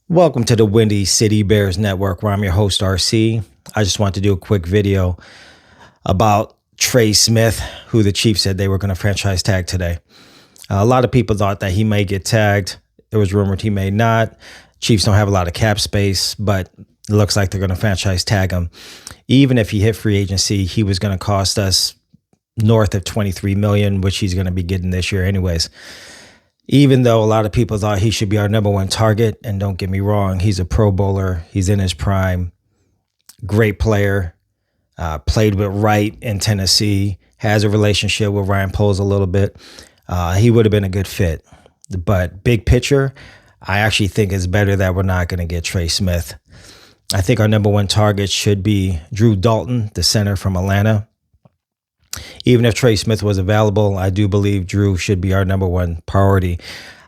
Welcome to the Windy City Bears Network, where I'm your host, RC. I just want to do a quick video about Trey Smith, who the Chiefs said they were going to franchise tag today. A lot of people thought that he may get tagged. It was rumored he may not. Chiefs don't have a lot of cap space, but it looks like they're going to franchise tag him. Even if he hit free agency, he was going to cost us north of $23 million, which he's going to be getting this year anyways. Even though a lot of people thought he should be our number one target, and don't get me wrong, he's a Pro Bowler. He's in his prime. Great player. Played with Wright in Tennessee. Has a relationship with Ryan Poles a little bit. He would have been a good fit. But big picture, I actually think it's better that we're not going to get Trey Smith. I think our number one target should be Drew Dalton, the center from Atlanta. Even if Trey Smith was available, I do believe Drew should be our number one priority.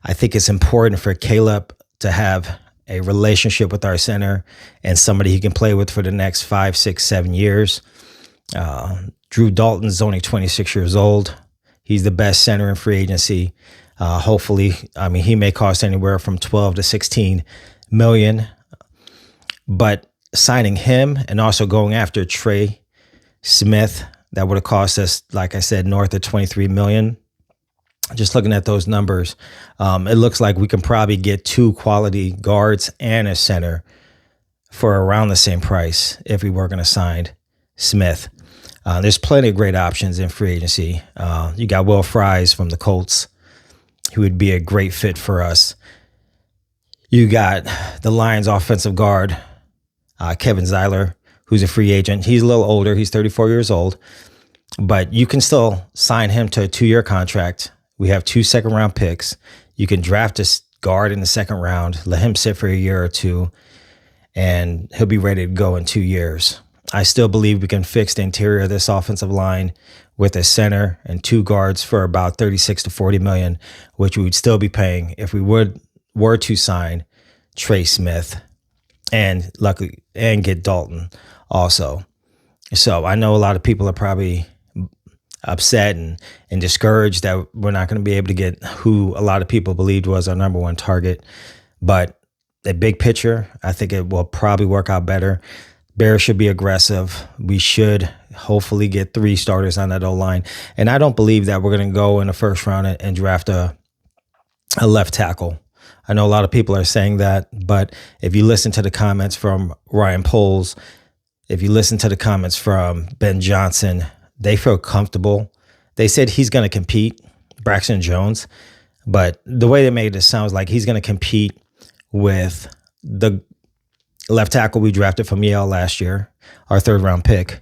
I think it's important for Caleb to have a relationship with our center and somebody he can play with for the next 5, 6, 7 years. Drew Dalton's only 26 years old. He's the best center in free agency. Hopefully, he may cost anywhere from 12 to 16 million. But signing him and also going after Trey Smith, that would have cost us, like I said, north of $23 million. Just looking at those numbers, it looks like we can probably get 2 quality guards and a center for around the same price if we were going to sign Smith. There's plenty of great options in free agency. You got Will Fries from the Colts, who would be a great fit for us. You got the Lions offensive guard, Kevin Zeiler, who's a free agent. He's a little older. He's 34 years old, but you can still sign him to a 2-year contract. We have 2 second-round picks. You can draft a guard in the second round, let him sit for a year or 2, and he'll be ready to go in 2 years. I still believe we can fix the interior of this offensive line with a center and 2 guards for about 36 to 40 million, which we would still be paying if we were to sign Trey Smith and get Dalton also. So I know a lot of people are probably upset and discouraged that we're not going to be able to get who a lot of people believed was our number one target. But the big picture, I think it will probably work out better. Bears should be aggressive. We should hopefully get 3 starters on that O-line. And I don't believe that we're going to go in the first round and draft a left tackle. I know a lot of people are saying that, but if you listen to the comments from Ryan Poles, if you listen to the comments from Ben Johnson, they feel comfortable. They said he's going to compete, Braxton Jones, but the way they made it sounds like he's going to compete with the left tackle we drafted from Yale last year, our 3rd-round pick.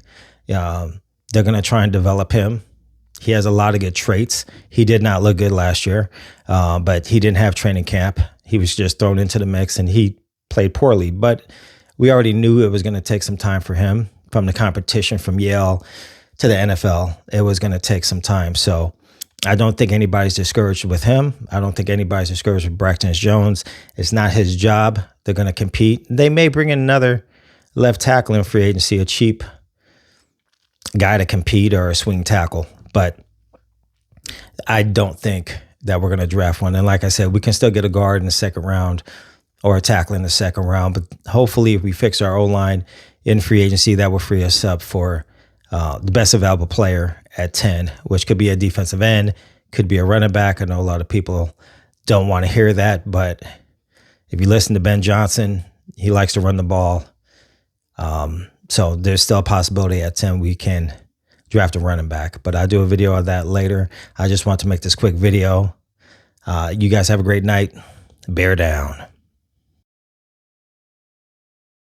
They're going to try and develop him. He has a lot of good traits. He did not look good last year, but he didn't have training camp. He was just thrown into the mix, and he played poorly. But we already knew it was going to take some time for him from the competition from Yale to the NFL. It was going to take some time. So I don't think anybody's discouraged with him. I don't think anybody's discouraged with Braxton Jones. It's not his job. They're going to compete. They may bring in another left tackle in free agency, a cheap guy to compete, or a swing tackle. But I don't think that we're going to draft one. And like I said, we can still get a guard in the second round or a tackle in the second round. But hopefully if we fix our O-line in free agency, that will free us up for the best available player at 10, which could be a defensive end, could be a running back. I know a lot of people don't want to hear that, but if you listen to Ben Johnson, he likes to run the ball. So there's still a possibility at 10 we can draft a running back, but I'll do a video of that later. I just want to make this quick video. You guys have a great night. Bear down.